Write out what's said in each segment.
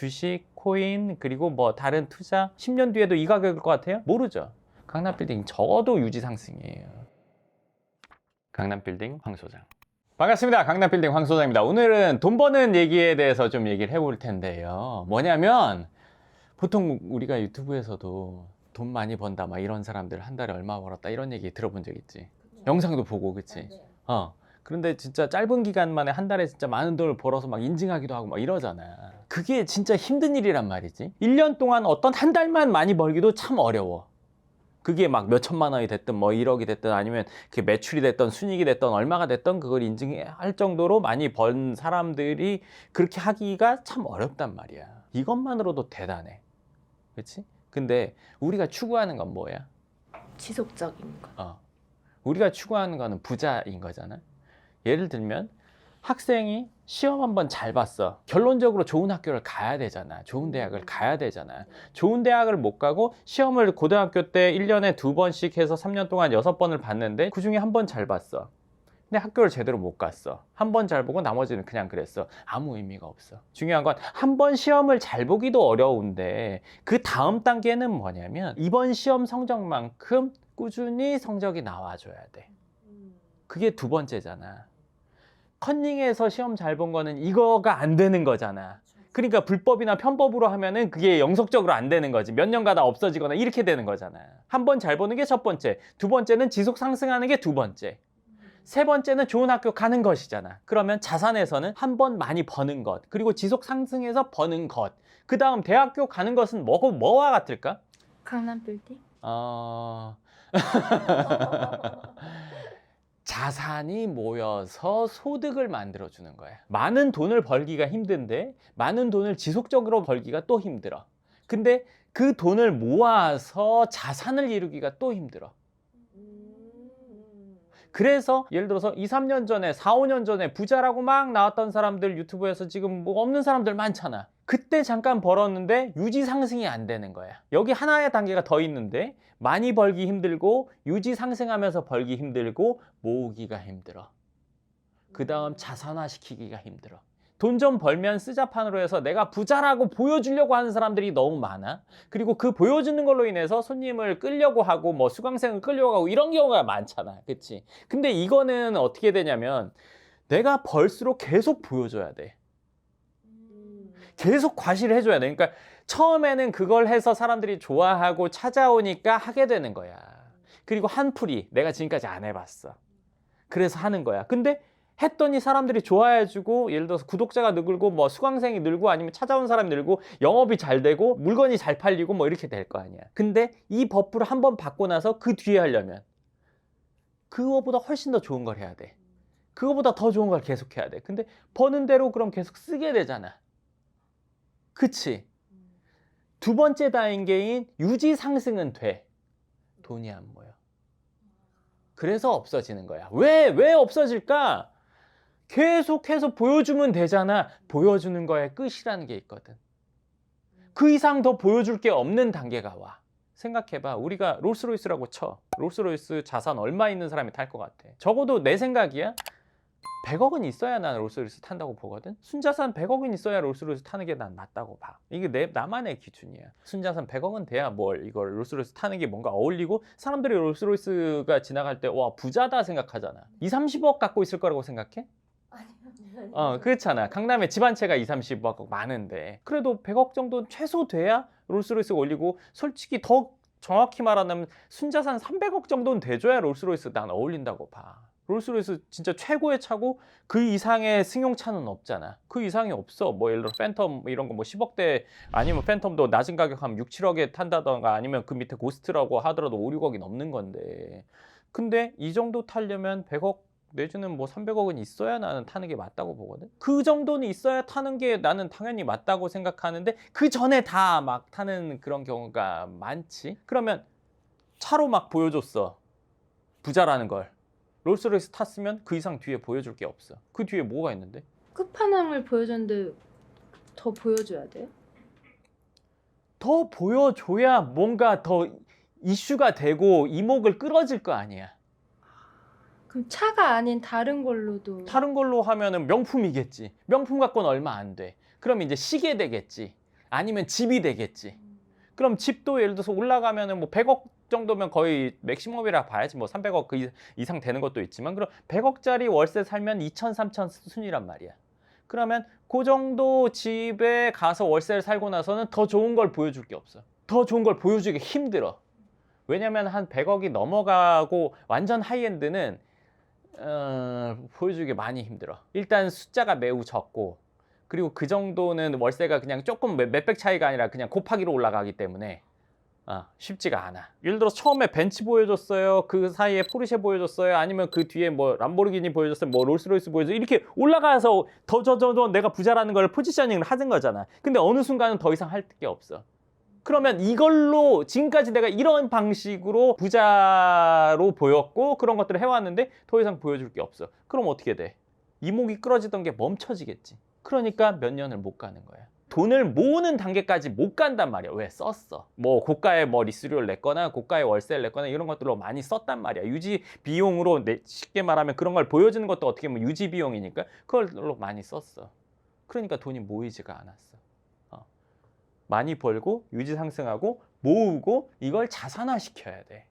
주식, 코인, 그리고 뭐 다른 투자 10년 뒤에도 이 가격일 것 같아요? 모르죠. 강남빌딩 적어도 유지 상승이에요. 강남빌딩 황 소장. 반갑습니다. 강남빌딩 황 소장입니다. 오늘은 돈 버는 얘기에 대해서 좀 얘기를 해볼 텐데요. 뭐냐면 보통 우리가 유튜브에서도 돈 많이 번다 막 이런 사람들 한 달에 얼마 벌었다 이런 얘기 들어본 적 있지? 영상도 보고 그치? 그런데 진짜 짧은 기간 만에 한 달에 진짜 많은 돈을 벌어서 막 인증하기도 하고 막 이러잖아. 그게 진짜 힘든 일이란 말이지. 1년 동안 어떤 한 달만 많이 벌기도 참 어려워. 그게 막 몇 천만 원이 됐든 뭐 1억이 됐든 아니면 그게 매출이 됐든 순이익이 됐든 얼마가 됐든 그걸 인증할 정도로 많이 번 사람들이 그렇게 하기가 참 어렵단 말이야. 이것만으로도 대단해. 그치? 근데 우리가 추구하는 건 뭐야? 지속적인 거. 우리가 추구하는 거는 부자인 거잖아. 예를 들면 학생이 시험 한번 잘 봤어. 결론적으로 좋은 학교를 가야 되잖아. 좋은 대학을 가야 되잖아. 좋은 대학을 못 가고 시험을 고등학교 때 1년에 2번씩 해서 3년 동안 6번을 봤는데 그중에 한 번 잘 봤어. 근데 학교를 제대로 못 갔어. 한 번 잘 보고 나머지는 그냥 그랬어. 아무 의미가 없어. 중요한 건 한 번 시험을 잘 보기도 어려운데 그 다음 단계는 뭐냐면 이번 시험 성적만큼 꾸준히 성적이 나와줘야 돼. 그게 두 번째잖아. 컨닝해서 시험 잘 본 거는 이거가 안 되는 거잖아. 그러니까 불법이나 편법으로 하면은 그게 영속적으로 안 되는 거지. 몇 년 가다 없어지거나 이렇게 되는 거잖아. 한 번 잘 보는 게 첫 번째, 두 번째는 지속 상승하는 게 두 번째, 세 번째는 좋은 학교 가는 것이잖아. 그러면 자산에서는 한 번 많이 버는 것, 그리고 지속 상승해서 버는 것, 그 다음 대학교 가는 것은 뭐와 같을까? 강남빌딩? 자산이 모여서 소득을 만들어주는 거야. 많은 돈을 벌기가 힘든데 많은 돈을 지속적으로 벌기가 또 힘들어. 근데 그 돈을 모아서 자산을 이루기가 또 힘들어. 그래서 예를 들어서 2, 3년 전에 4, 5년 전에 부자라고 막 나왔던 사람들 유튜브에서 지금 뭐 없는 사람들 많잖아. 그때 잠깐 벌었는데 유지 상승이 안 되는 거야. 여기 하나의 단계가 더 있는데 많이 벌기 힘들고 유지 상승하면서 벌기 힘들고 모으기가 힘들어. 그 다음 자산화시키기가 힘들어. 돈 좀 벌면 쓰자판으로 해서 내가 부자라고 보여주려고 하는 사람들이 너무 많아. 그리고 그 보여주는 걸로 인해서 손님을 끌려고 하고 뭐 수강생을 끌려고 하고 이런 경우가 많잖아. 그치? 근데 이거는 어떻게 되냐면 내가 벌수록 계속 보여줘야 돼. 계속 과시를 해줘야 돼. 그러니까 처음에는 그걸 해서 사람들이 좋아하고 찾아오니까 하게 되는 거야. 그리고 한풀이 내가 지금까지 안 해봤어. 그래서 하는 거야. 근데 했더니 사람들이 좋아해주고 예를 들어서 구독자가 늘고 뭐 수강생이 늘고 아니면 찾아온 사람이 늘고 영업이 잘 되고 물건이 잘 팔리고 뭐 이렇게 될 거 아니야. 근데 이 버프를 한번 받고 나서 그 뒤에 하려면 그거보다 훨씬 더 좋은 걸 해야 돼. 그거보다 더 좋은 걸 계속 해야 돼. 근데 버는 대로 그럼 계속 쓰게 되잖아. 그치? 두 번째 단계인 유지 상승은 돼. 돈이 안 모여. 그래서 없어지는 거야. 왜 없어질까? 계속해서 보여주면 되잖아. 보여주는 거에 끝이라는 게 있거든. 그 이상 더 보여줄 게 없는 단계가 와. 생각해봐. 우리가 롤스로이스라고 쳐. 롤스로이스 자산 얼마 있는 사람이 탈 것 같아? 적어도 내 생각이야. 100억은 있어야 난 롤스로이스 탄다고 보거든. 순자산 100억은 있어야 롤스로이스 타는 게 난 맞다고 봐. 이게 나만의 기준이야. 순자산 100억은 돼야 뭘 이걸 롤스로이스 타는 게 뭔가 어울리고 사람들이 롤스로이스가 지나갈 때 와 부자다 생각하잖아. 2, 30억 갖고 있을 거라고 생각해? 아니요. 그렇잖아. 강남에 집 한 채가 2, 30억 많은데 그래도 100억 정도 최소 돼야 롤스로이스가 올리고 솔직히 더 정확히 말하면 순자산 300억 정도는 돼줘야 롤스로이스 난 어울린다고 봐. 롤스로이스 진짜 최고의 차고 그 이상의 승용차는 없잖아. 그 이상이 없어. 뭐 예를 들어 팬텀 이런 거 뭐 10억대 아니면 팬텀도 낮은 가격 하면 6, 7억에 탄다던가 아니면 그 밑에 고스트라고 하더라도 5, 6억이 넘는 건데 근데 이 정도 타려면 100억 내지는 뭐 300억은 있어야 나는 타는 게 맞다고 보거든. 그 정도는 있어야 타는 게 나는 당연히 맞다고 생각하는데 그 전에 다 막 타는 그런 경우가 많지. 그러면 차로 막 보여줬어. 부자라는 걸. 롤스로이스 탔으면 그 이상 뒤에 보여줄 게 없어. 그 뒤에 뭐가 있는데? 끝판왕을 보여줬는데 더 보여줘야 돼요? 더 보여줘야 뭔가 더 이슈가 되고 이목을 끌어질 거 아니야. 그럼 차가 아닌 다른 걸로도 다른 걸로 하면은 명품이겠지. 명품 갖고는 얼마 안 돼. 그럼 이제 시계 되겠지. 아니면 집이 되겠지. 그럼 집도 예를 들어서 올라가면은 뭐 100억 정도면 거의 맥시멈이라 봐야지. 뭐 300억 그 이상 되는 것도 있지만, 그럼 100억짜리 월세 살면 2천, 3천 순이란 말이야. 그러면 그 정도 집에 가서 월세를 살고 나서는 더 좋은 걸 보여줄 게 없어. 더 좋은 걸 보여주기 힘들어. 왜냐면 한 100억이 넘어가고 완전 하이엔드는 보여주기 많이 힘들어. 일단 숫자가 매우 적고, 그리고 그 정도는 월세가 그냥 조금 몇백 차이가 아니라 그냥 곱하기로 올라가기 때문에 쉽지가 않아. 예를 들어서 처음에 벤츠 보여줬어요. 그 사이에 포르쉐 보여줬어요. 아니면 그 뒤에 뭐 람보르기니 보여줬어요. 뭐 롤스로이스 보여줬어요. 이렇게 올라가서 더 내가 부자라는 걸 포지셔닝을 하는 거잖아. 근데 어느 순간은 더 이상 할 게 없어. 그러면 이걸로 지금까지 내가 이런 방식으로 부자로 보였고 그런 것들을 해왔는데 더 이상 보여줄 게 없어. 그럼 어떻게 돼? 이목이 끌어지던 게 멈춰지겠지. 그러니까 몇 년을 못 가는 거야. 돈을 모으는 단계까지 못 간단 말이야. 왜? 썼어. 뭐 고가의 뭐 리스료를 냈거나 고가의 월세를 냈거나 이런 것들로 많이 썼단 말이야. 유지 비용으로 쉽게 말하면 그런 걸 보여주는 것도 어떻게 보면 유지 비용이니까 그걸로 많이 썼어. 그러니까 돈이 모이지가 않았어. 많이 벌고 유지 상승하고 모으고 이걸 자산화시켜야 돼.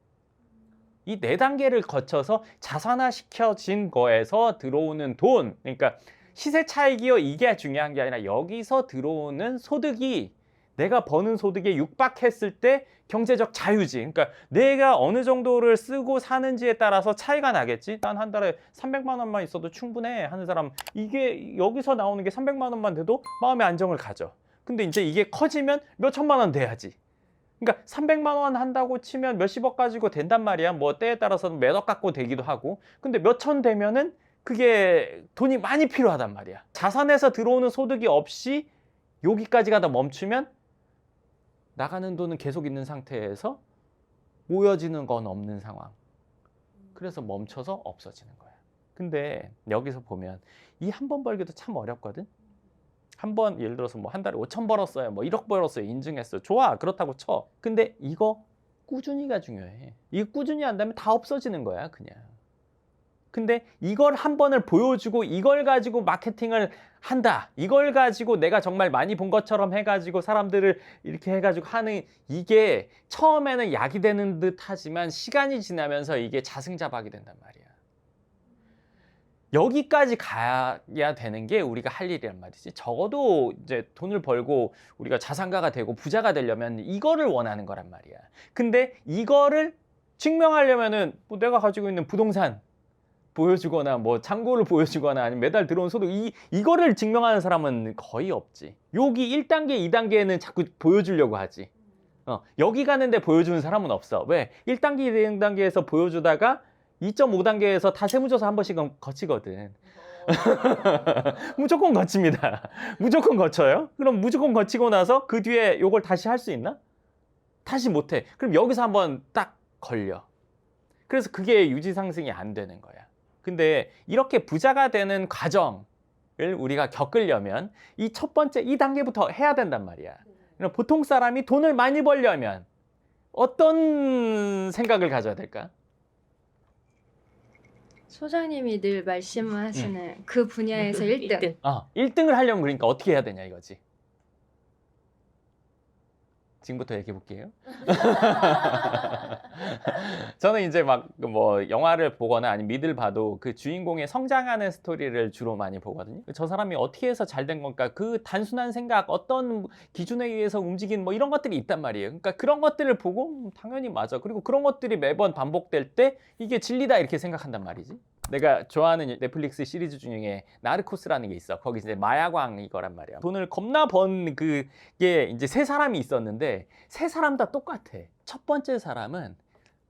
이 4단계를 거쳐서 자산화시켜진 거에서 들어오는 돈, 그러니까 시세 차익이요, 이게 중요한 게 아니라 여기서 들어오는 소득이 내가 버는 소득에 육박했을 때 경제적 자유지. 그러니까 내가 어느 정도를 쓰고 사는지에 따라서 차이가 나겠지. 난 한 달에 300만 원만 있어도 충분해 하는 사람, 이게 여기서 나오는 게 300만 원만 돼도 마음의 안정을 가져. 근데 이제 이게 커지면 몇 천만 원 돼야지. 그러니까 300만 원 한다고 치면 몇십억 가지고 된단 말이야. 뭐 때에 따라서는 몇억 갖고 되기도 하고. 근데 몇천 되면은 그게 돈이 많이 필요하단 말이야. 자산에서 들어오는 소득이 없이 여기까지 가다 멈추면 나가는 돈은 계속 있는 상태에서 모여지는 건 없는 상황. 그래서 멈춰서 없어지는 거야. 근데 여기서 보면 이 한 번 벌기도 참 어렵거든. 한 번 예를 들어서 뭐 한 달에 5천 벌었어요. 뭐 1억 벌었어요. 인증했어요. 좋아. 그렇다고 쳐. 근데 이거 꾸준히가 중요해. 이거 꾸준히 한다면 다 없어지는 거야, 그냥. 근데 이걸 한 번을 보여주고 이걸 가지고 마케팅을 한다. 이걸 가지고 내가 정말 많이 본 것처럼 해가지고 사람들을 이렇게 해가지고 하는, 이게 처음에는 약이 되는 듯 하지만 시간이 지나면서 이게 자승자박이 된단 말이야. 여기까지 가야 되는 게 우리가 할 일이란 말이지. 적어도 이제 돈을 벌고 우리가 자산가가 되고 부자가 되려면 이거를 원하는 거란 말이야. 근데 이거를 증명하려면은 뭐 내가 가지고 있는 부동산 보여주거나 뭐 잔고를 보여주거나 아니면 매달 들어온 소득, 이거를 증명하는 사람은 거의 없지. 여기 1단계, 2단계는 자꾸 보여주려고 하지. 여기 가는데 보여주는 사람은 없어. 왜? 1단계, 2단계에서 보여주다가 2.5단계에서 다 세무조사 한 번씩은 거치거든. 무조건 거칩니다. 무조건 거쳐요. 그럼 무조건 거치고 나서 그 뒤에 이걸 다시 할 수 있나? 다시 못해. 그럼 여기서 한번 딱 걸려. 그래서 그게 유지 상승이 안 되는 거야. 근데 이렇게 부자가 되는 과정을 우리가 겪으려면 이 첫 번째, 이 단계부터 해야 된단 말이야. 보통 사람이 돈을 많이 벌려면 어떤 생각을 가져야 될까? 소장님이 늘 말씀하시는 그 분야에서 1등. 1등을 하려면 그러니까 어떻게 해야 되냐 이거지. 지금부터 얘기해 볼게요. 저는 이제 막 뭐 영화를 보거나 아니면 미드를 봐도 그 주인공의 성장하는 스토리를 주로 많이 보거든요. 저 사람이 어떻게 해서 잘 된 건가, 그 단순한 생각, 어떤 기준에 의해서 움직인 뭐 이런 것들이 있단 말이에요. 그러니까 그런 것들을 보고 당연히 맞아. 그리고 그런 것들이 매번 반복될 때 이게 진리다 이렇게 생각한단 말이지. 내가 좋아하는 넷플릭스 시리즈 중에 나르코스라는 게 있어. 거기 이제 마약왕 이거란 말이야. 돈을 겁나 번 그게 이제 세 사람이 있었는데 세 사람 다 똑같아. 첫 번째 사람은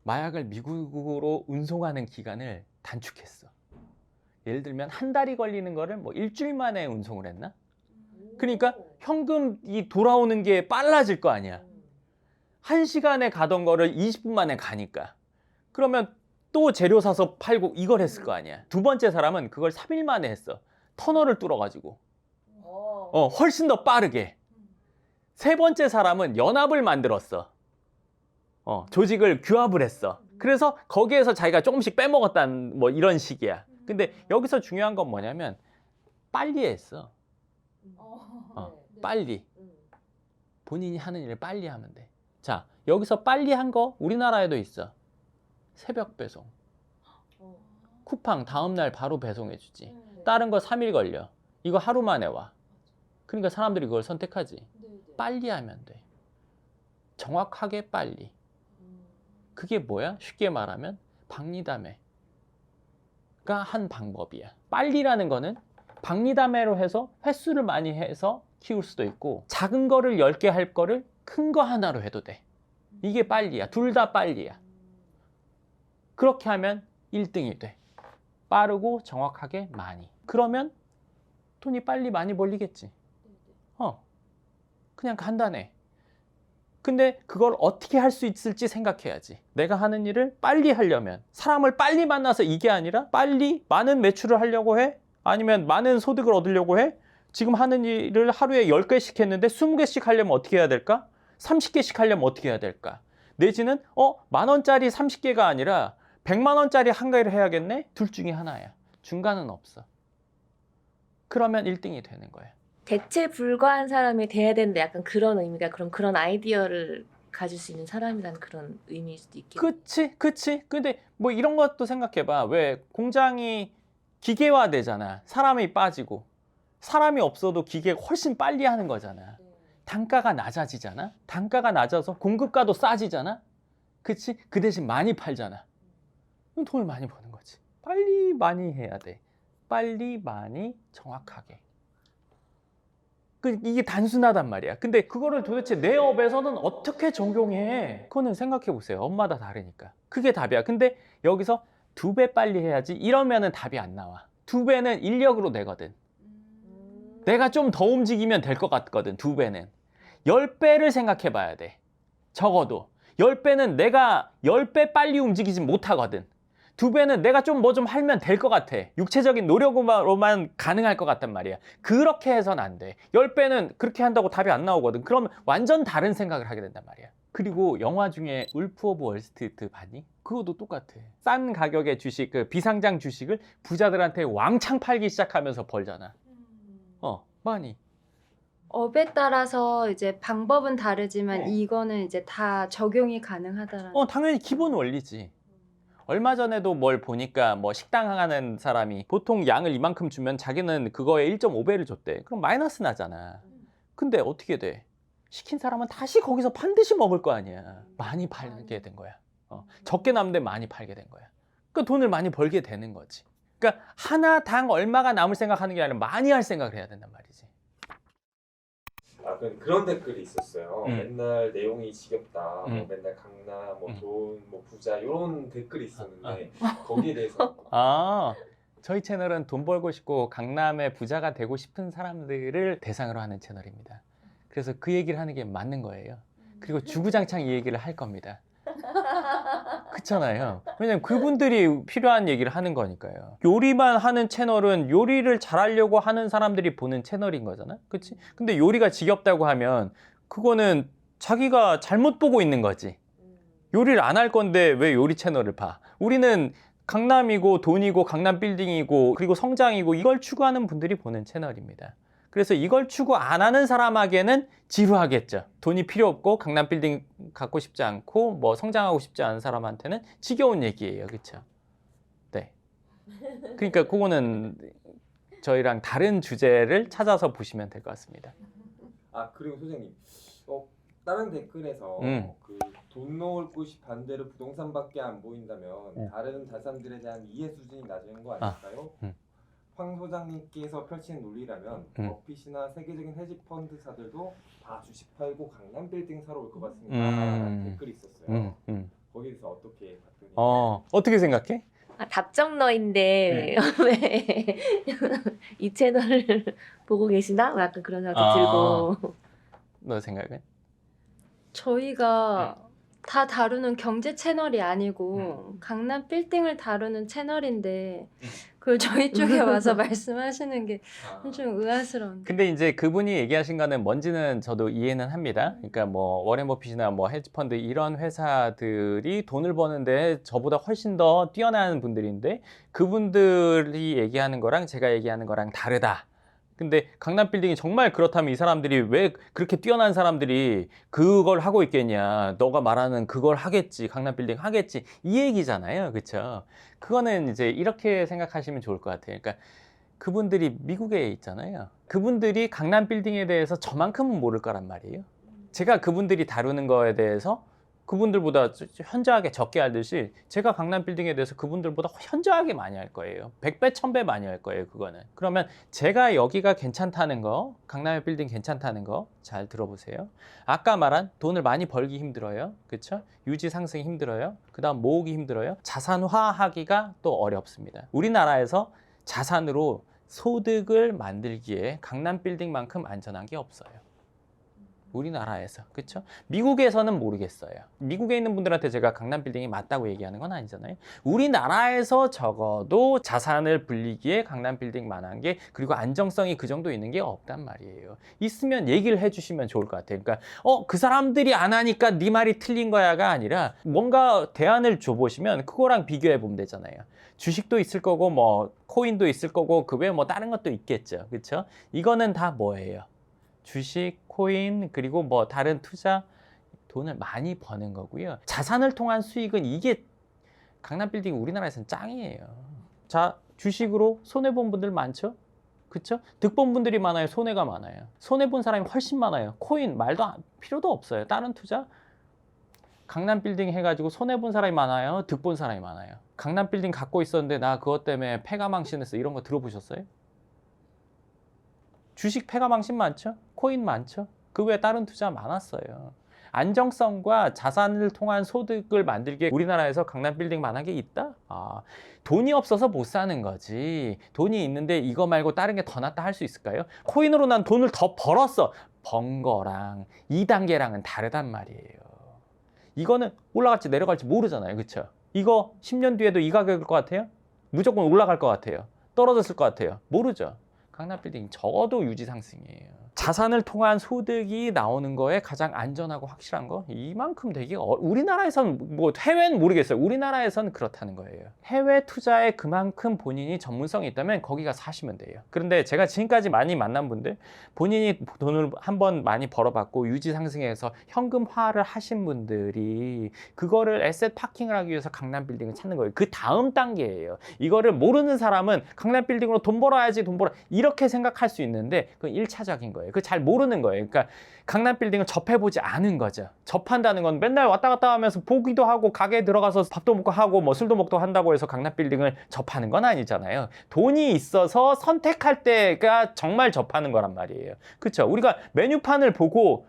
마약을 미국으로 운송하는 기간을 단축했어. 예를 들면 한 달이 걸리는 거를 뭐 일주일 만에 운송을 했나? 그러니까 현금이 돌아오는 게 빨라질 거 아니야. 1시간에 가던 거를 20분 만에 가니까. 그러면 또 재료 사서 팔고 이걸 했을 거 아니야. 두 번째 사람은 그걸 3일 만에 했어. 터널을 뚫어가지고. 훨씬 더 빠르게. 세 번째 사람은 연합을 만들었어. 조직을 규합을 했어. 그래서 거기에서 자기가 조금씩 빼먹었다는 뭐 이런 식이야. 근데 여기서 중요한 건 뭐냐면 빨리 했어. 빨리. 본인이 하는 일을 빨리 하면 돼. 자, 여기서 빨리 한 거 우리나라에도 있어. 새벽 배송. 쿠팡 다음날 바로 배송해주지. 다른 거 3일 걸려. 이거 하루 만에 와. 그러니까 사람들이 그걸 선택하지. 빨리 하면 돼. 정확하게 빨리. 그게 뭐야? 쉽게 말하면 박리담회가 한 방법이야. 빨리라는 거는 박리담회로 해서 횟수를 많이 해서 키울 수도 있고, 작은 거를 10개 할 거를 큰 거 하나로 해도 돼. 이게 빨리야. 둘 다 빨리야. 그렇게 하면 1등이 돼. 빠르고 정확하게 많이. 그러면 돈이 빨리 많이 벌리겠지. 그냥 간단해. 근데 그걸 어떻게 할 수 있을지 생각해야지. 내가 하는 일을 빨리 하려면 사람을 빨리 만나서 이게 아니라 빨리 많은 매출을 하려고 해? 아니면 많은 소득을 얻으려고 해? 지금 하는 일을 하루에 10개씩 했는데 20개씩 하려면 어떻게 해야 될까? 30개씩 하려면 어떻게 해야 될까? 내지는 10,000원짜리 30개가 아니라 100만 원짜리 한 개를 해야겠네? 둘 중에 하나야. 중간은 없어. 그러면 1등이 되는 거야. 대체 불과한 사람이 돼야 되는데 약간 그런 의미가 그런 아이디어를 가질 수 있는 사람이라는 그런 의미일 수도 있겠네. 그치. 근데 뭐 이런 것도 생각해봐. 왜 공장이 기계화 되잖아. 사람이 빠지고. 사람이 없어도 기계가 훨씬 빨리 하는 거잖아. 단가가 낮아지잖아. 단가가 낮아서 공급가도 싸지잖아. 그치? 그 대신 많이 팔잖아. 그럼 돈을 많이 버는 거지. 빨리 많이 해야 돼. 빨리 많이 정확하게. 이게 단순하단 말이야. 근데 그거를 도대체 내 업에서는 어떻게 적용해? 그거는 생각해 보세요. 업마다 다르니까. 그게 답이야. 근데 여기서 2배 빨리 해야지 이러면은 답이 안 나와. 2배는 인력으로 내거든. 내가 좀 더 움직이면 될 것 같거든. 2배는 10배를 생각해 봐야 돼. 적어도 10배는 내가 10배 빨리 움직이지 못하거든. 2배는 내가 좀 뭐 좀 하면 될 것 같아. 육체적인 노력으로만 가능할 것 같단 말이야. 그렇게 해서는 안 돼. 10배는 그렇게 한다고 답이 안 나오거든. 그러면 완전 다른 생각을 하게 된단 말이야. 그리고 영화 중에 울프 오브 월스트리트 봤니? 그것도 똑같아. 싼 가격의 주식, 그 비상장 주식을 부자들한테 왕창 팔기 시작하면서 벌잖아. 많이. 업에 따라서 이제 방법은 다르지만 어. 이거는 이제 다 적용이 가능하다라는. 당연히 기본 원리지. 얼마 전에도 뭘 보니까 뭐 식당 하는 사람이 보통 양을 이만큼 주면 자기는 그거에 1.5배를 줬대. 그럼 마이너스 나잖아. 근데 어떻게 돼? 시킨 사람은 다시 거기서 반드시 먹을 거 아니야. 많이 팔게 된 거야. 적게 남는데 많이 팔게 된 거야. 그 돈을 많이 벌게 되는 거지. 그러니까 하나당 얼마가 남을 생각하는 게 아니라 많이 할 생각을 해야 된단 말이지. 그런 댓글이 있었어요. 맨날 내용이 지겹다. 음. 뭐 맨날 강남, 뭐 돈, 뭐 부자 이런 댓글이 있었는데 거기에 대해서 저희 채널은 돈 벌고 싶고 강남의 부자가 되고 싶은 사람들을 대상으로 하는 채널입니다. 그래서 그 얘기를 하는 게 맞는 거예요. 그리고 주구장창 이 얘기를 할 겁니다. 그렇잖아요. 왜냐면 그분들이 필요한 얘기를 하는 거니까요. 요리만 하는 채널은 요리를 잘하려고 하는 사람들이 보는 채널인 거잖아. 그치? 근데 요리가 지겹다고 하면 그거는 자기가 잘못 보고 있는 거지. 요리를 안 할 건데 왜 요리 채널을 봐? 우리는 강남이고 돈이고 강남 빌딩이고 그리고 성장이고 이걸 추구하는 분들이 보는 채널입니다. 그래서 이걸 추구 안 하는 사람에게는 지루하겠죠. 돈이 필요 없고 강남 빌딩 갖고 싶지 않고 뭐 성장하고 싶지 않은 사람한테는 지겨운 얘기예요. 그렇죠? 네. 그러니까 그거는 저희랑 다른 주제를 찾아서 보시면 될 것 같습니다. 그리고 소장님, 다른 댓글에서 그 돈 놓을 곳이 반대로 부동산밖에 안 보인다면 다른 자산들에 대한 이해 수준이 낮은 거 아닐까요? 황 소장님께서 펼치는 논리라면 버핏이나 세계적인 헤지펀드사들도 다 주식 팔고 강남 빌딩 사러 올 것 같습니다. 라는 댓글이 있었어요. 거기에 대해서 어떻게 답변이? 어떻게 생각해? 답정너인데 왜 이 채널을 보고 계시나? 뭐 약간 그런 생각도 들고. 너 생각은? 저희가 다 다루는 경제 채널이 아니고 강남 빌딩을 다루는 채널인데 그걸 저희 쪽에 와서 말씀하시는 게 좀 의아스러운데. 근데 이제 그분이 얘기하신 거는 뭔지는 저도 이해는 합니다. 그러니까 뭐 워렌 버핏이나 뭐 헤지펀드 이런 회사들이 돈을 버는데 저보다 훨씬 더 뛰어난 분들인데 그분들이 얘기하는 거랑 제가 얘기하는 거랑 다르다. 근데 강남 빌딩이 정말 그렇다면 이 사람들이 왜 그렇게 뛰어난 사람들이 그걸 하고 있겠냐. 너가 말하는 그걸 하겠지. 강남 빌딩 하겠지. 이 얘기잖아요. 그렇죠? 그거는 이제 이렇게 생각하시면 좋을 것 같아요. 그러니까 그분들이 미국에 있잖아요. 그분들이 강남 빌딩에 대해서 저만큼은 모를 거란 말이에요. 제가 그분들이 다루는 거에 대해서 그분들보다 현저하게 적게 알듯이 제가 강남 빌딩에 대해서 그분들보다 현저하게 많이 할 거예요. 100배, 1000배 많이 할 거예요, 그거는. 그러면 제가 여기가 괜찮다는 거, 강남의 빌딩 괜찮다는 거 잘 들어보세요. 아까 말한 돈을 많이 벌기 힘들어요. 그렇죠? 유지 상승이 힘들어요. 그다음 모으기 힘들어요. 자산화하기가 또 어렵습니다. 우리나라에서 자산으로 소득을 만들기에 강남 빌딩만큼 안전한 게 없어요. 우리나라에서. 그렇죠? 미국에서는 모르겠어요. 미국에 있는 분들한테 제가 강남 빌딩이 맞다고 얘기하는 건 아니잖아요. 우리나라에서 적어도 자산을 불리기에 강남 빌딩만한 게 그리고 안정성이 그 정도 있는 게 없단 말이에요. 있으면 얘기를 해주시면 좋을 것 같아요. 그러니까 그 사람들이 안 하니까 네 말이 틀린 거야가 아니라 뭔가 대안을 줘보시면 그거랑 비교해 보면 되잖아요. 주식도 있을 거고 뭐 코인도 있을 거고 그 외에 뭐 다른 것도 있겠죠. 그렇죠? 이거는 다 뭐예요? 주식, 코인, 그리고 뭐 다른 투자, 돈을 많이 버는 거고요. 자산을 통한 수익은 이게 강남 빌딩 우리나라에서는 짱이에요. 자, 주식으로 손해본 분들 많죠? 그쵸? 득본 분들이 많아요? 손해가 많아요? 손해본 사람이 훨씬 많아요. 코인 말도 필요도 없어요. 다른 투자? 강남 빌딩 해가지고 손해본 사람이 많아요? 득본 사람이 많아요? 강남 빌딩 갖고 있었는데 나 그것 때문에 패가망신했어. 이런 거 들어보셨어요? 주식 패가망신 많죠? 코인 많죠? 그 외에 다른 투자 많았어요. 안정성과 자산을 통한 소득을 만들기에 우리나라에서 강남 빌딩만한 게 있다? 돈이 없어서 못 사는 거지. 돈이 있는데 이거 말고 다른 게 더 낫다 할 수 있을까요? 코인으로 난 돈을 더 벌었어. 번 거랑 2단계랑은 다르단 말이에요. 이거는 올라갈지 내려갈지 모르잖아요. 그렇죠? 이거 10년 뒤에도 이 가격일 것 같아요? 무조건 올라갈 것 같아요? 떨어졌을 것 같아요? 모르죠. 강남 빌딩 적어도 유지 상승이에요. 자산을 통한 소득이 나오는 거에 가장 안전하고 확실한 거 이만큼 되게 우리나라에서는 뭐 해외는 모르겠어요. 우리나라에서는 그렇다는 거예요. 해외 투자에 그만큼 본인이 전문성이 있다면 거기 가서 사시면 돼요. 그런데 제가 지금까지 많이 만난 분들 본인이 돈을 한번 많이 벌어봤고 유지 상승해서 현금화를 하신 분들이 그거를 에셋 파킹을 하기 위해서 강남 빌딩을 찾는 거예요. 그 다음 단계예요. 이거를 모르는 사람은 강남 빌딩으로 돈 벌어야지 돈 벌어 이렇게 생각할 수 있는데 그건 1차적인 거예요. 그 잘 모르는 거예요. 그러니까 강남 빌딩을 접해보지 않은 거죠. 접한다는 건 맨날 왔다 갔다 하면서 보기도 하고 가게에 들어가서 밥도 먹고 하고 뭐 술도 먹고 한다고 해서 강남 빌딩을 접하는 건 아니잖아요. 돈이 있어서 선택할 때가 정말 접하는 거란 말이에요. 그렇죠? 우리가 메뉴판을 보고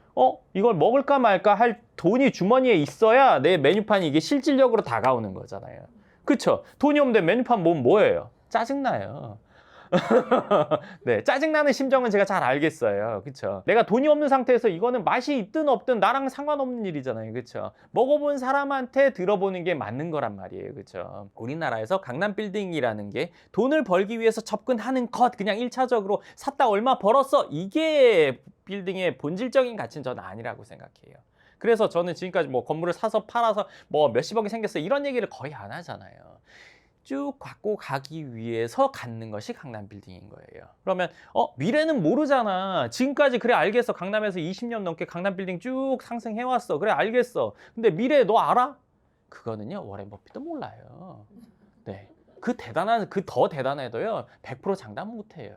이걸 먹을까 말까 할 돈이 주머니에 있어야 내 메뉴판이 이게 실질적으로 다가오는 거잖아요. 그렇죠? 돈이 없는데 메뉴판 보면 뭐예요? 짜증나요. 네, 짜증나는 심정은 제가 잘 알겠어요. 그쵸? 내가 돈이 없는 상태에서 이거는 맛이 있든 없든 나랑 상관없는 일이잖아요. 그쵸? 먹어본 사람한테 들어보는 게 맞는 거란 말이에요. 그쵸? 우리나라에서 강남 빌딩이라는 게 돈을 벌기 위해서 접근하는 것, 그냥 1차적으로 샀다 얼마 벌었어. 이게 빌딩의 본질적인 가치는 저는 아니라고 생각해요. 그래서 저는 지금까지 뭐 건물을 사서 팔아서 뭐 몇십억이 생겼어. 이런 얘기를 거의 안 하잖아요. 쭉 갖고 가기 위해서 갖는 것이 강남 빌딩인 거예요. 그러면 미래는 모르잖아. 지금까지 그래 알겠어. 강남에서 20년 넘게 강남 빌딩 쭉 상승해 왔어. 그래 알겠어. 근데 미래 너 알아? 그거는요 워렌 버핏도 몰라요. 네. 그 더 대단해도요 100% 장담 못해요.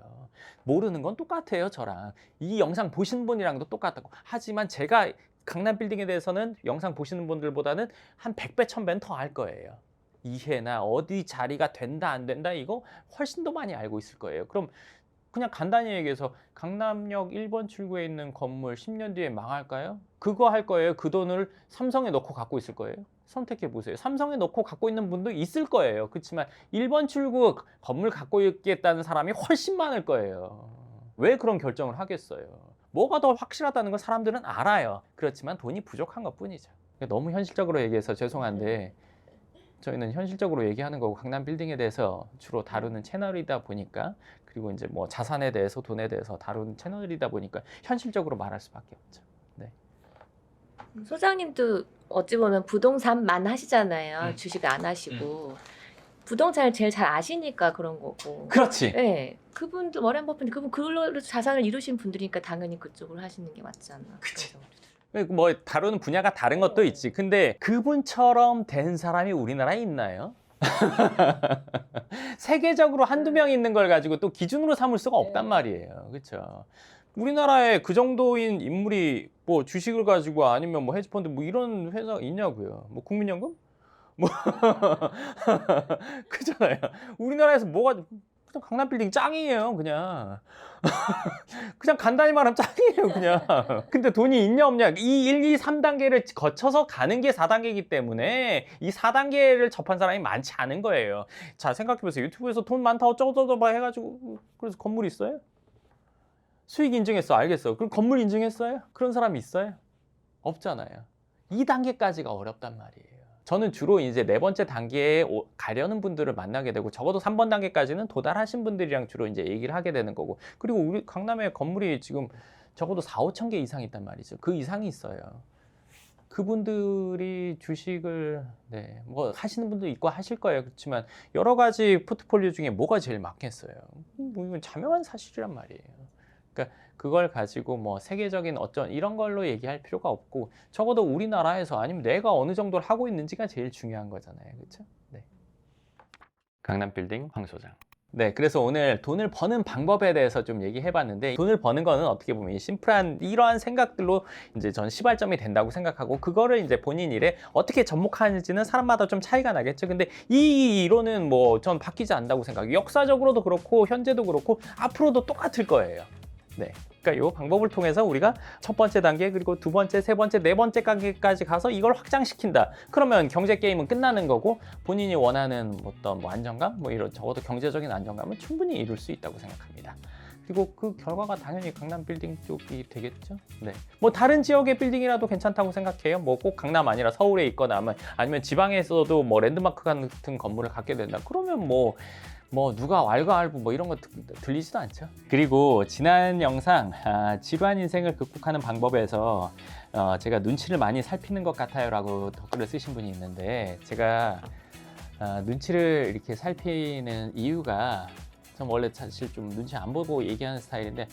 모르는 건 똑같아요. 저랑 이 영상 보신 분이랑도 똑같다고. 하지만 제가 강남 빌딩에 대해서는 영상 보시는 분들보다는 한 100배 1000배는 더 알 거예요. 이해나 어디 자리가 된다 안 된다 이거 훨씬 더 많이 알고 있을 거예요. 그럼 그냥 간단히 얘기해서 강남역 1번 출구에 있는 건물 10년 뒤에 망할까요? 그거 할 거예요. 그 돈을 삼성에 넣고 갖고 있을 거예요. 선택해 보세요. 삼성에 넣고 갖고 있는 분도 있을 거예요. 그렇지만 1번 출구 건물 갖고 있겠다는 사람이 훨씬 많을 거예요. 왜 그런 결정을 하겠어요? 뭐가 더 확실하다는 걸 사람들은 알아요. 그렇지만 돈이 부족한 것뿐이죠. 너무 현실적으로 얘기해서 죄송한데 저희는 현실적으로 얘기하는 거고 강남 빌딩에 대해서 주로 다루는 채널이다 보니까 그리고 이제 뭐 자산에 대해서 돈에 대해서 다루는 채널이다 보니까 현실적으로 말할 수밖에 없죠. 네. 소장님도 어찌 보면 부동산만 하시잖아요. 주식 안 하시고. 부동산을 제일 잘 아시니까 그런 거고. 그렇지. 네, 그분도 워렌 버핏 그분 그걸로 자산을 이루신 분들이니까 당연히 그쪽으로 하시는 게 맞지 않나. 그치. 그래서. 뭐 다루는 분야가 다른 것도 있지. 근데 그분처럼 된 사람이 우리나라에 있나요? 세계적으로 한두 명 있는 걸 가지고 또 기준으로 삼을 수가 없단 말이에요. 그렇죠? 우리나라에 그 정도인 인물이 뭐 주식을 가지고 아니면 뭐 헤지펀드 뭐 이런 회사가 있냐고요. 뭐 국민연금? 뭐 그잖아요. 우리나라에서 뭐가 그냥 강남 빌딩 짱이에요, 그냥. 그냥 간단히 말하면 짱이에요, 그냥. 근데 돈이 있냐 없냐. 이 1, 2, 3단계를 거쳐서 가는 게 4단계이기 때문에 이 4단계를 접한 사람이 많지 않은 거예요. 자, 생각해보세요. 유튜브에서 돈 많다 어쩌고저쩌고 해가지고 그래서 건물 있어요? 수익 인증했어, 알겠어. 그럼 건물 인증했어요? 그런 사람이 있어요? 없잖아요. 2단계까지가 어렵단 말이에요. 저는 주로 이제 4번째 단계에 가려는 분들을 만나게 되고 적어도 3번 단계까지는 도달하신 분들이랑 주로 이제 얘기를 하게 되는 거고, 그리고 우리 강남에 건물이 지금 적어도 4, 5천 개 이상 있단 말이죠. 그 이상이 있어요. 그분들이 주식을 뭐 하시는 분도 있고 하실 거예요. 그렇지만 여러 가지 포트폴리오 중에 뭐가 제일 많겠어요? 뭐 이건 자명한 사실이란 말이에요. 그러니까 그걸 가지고 뭐 세계적인 어쩐 이런 걸로 얘기할 필요가 없고, 적어도 우리나라에서 아니면 내가 어느 정도를 하고 있는지가 제일 중요한 거잖아요. 그렇죠? 네. 강남 빌딩 황 소장. 네, 그래서 오늘 돈을 버는 방법에 대해서 좀 얘기해 봤는데, 돈을 버는 거는 어떻게 보면 심플한 이러한 생각들로 이제 전 시발점이 된다고 생각하고, 그거를 이제 본인 일에 어떻게 접목하는지는 사람마다 좀 차이가 나겠죠. 근데 이 이론은 뭐 전 바뀌지 않는다고 생각해요. 역사적으로도 그렇고 현재도 그렇고 앞으로도 똑같을 거예요. 네. 그러니까 이 방법을 통해서 우리가 첫 번째 단계, 그리고 두 번째, 세 번째, 네 번째 단계까지 가서 이걸 확장시킨다. 그러면 경제 게임은 끝나는 거고, 본인이 원하는 어떤 뭐 안정감, 뭐 이런 적어도 경제적인 안정감은 충분히 이룰 수 있다고 생각합니다. 그리고 그 결과가 당연히 강남 빌딩 쪽이 되겠죠. 네. 뭐 다른 지역의 빌딩이라도 괜찮다고 생각해요. 뭐 꼭 강남 아니라 서울에 있거나 아니면 지방에서도 뭐 랜드마크 같은 건물을 갖게 된다. 그러면 뭐 누가 왈가왈부 뭐 이런 거 들리지도 않죠. 그리고 지난 영상 지루한 인생을 극복하는 방법에서 제가 눈치를 많이 살피는 것 같아요 라고 댓글을 쓰신 분이 있는데, 제가 눈치를 이렇게 살피는 이유가, 전 원래 사실 좀 눈치 안 보고 얘기하는 스타일인데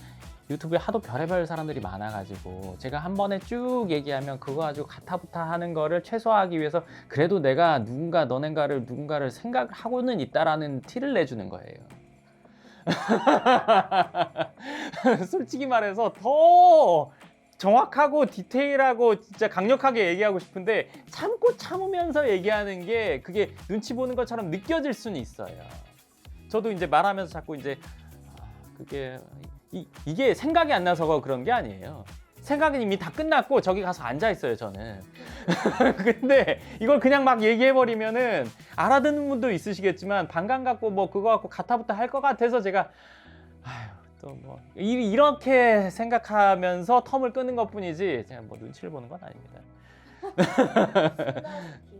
유튜브에 하도 별의별 사람들이 많아가지고 제가 한 번에 쭉 얘기하면 그거 가지고 가타부타 하는 거를 최소화하기 위해서 그래도 내가 누군가를 생각을 하고는 있다라는 티를 내주는 거예요. 솔직히 말해서 더 정확하고 디테일하고 진짜 강력하게 얘기하고 싶은데 참고 참으면서 얘기하는 게 그게 눈치 보는 것처럼 느껴질 수는 있어요. 저도 이제 말하면서 자꾸 이제 그게 이게 생각이 안 나서 그런 게 아니에요. 생각은 이미 다 끝났고 저기 가서 앉아 있어요, 저는. 근데 이걸 그냥 막 얘기해버리면은 알아듣는 분도 있으시겠지만 반감 갖고 뭐 그거 갖고 가타부타 할 것 같아서 제가 또 뭐 이렇게 생각하면서 텀을 끄는 것뿐이지 제가 뭐 눈치를 보는 건 아닙니다.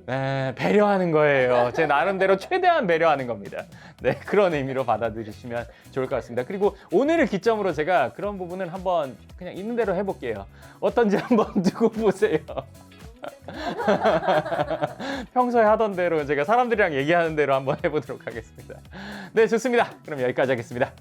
네, 배려하는 거예요. 제 나름대로 최대한 배려하는 겁니다. 네, 그런 의미로 받아들이시면 좋을 것 같습니다. 그리고 오늘을 기점으로 제가 그런 부분을 한번 그냥 있는 대로 해볼게요. 어떤지 한번 두고 보세요. 평소에 하던 대로 제가 사람들이랑 얘기하는 대로 한번 해보도록 하겠습니다. 네, 좋습니다. 그럼 여기까지 하겠습니다.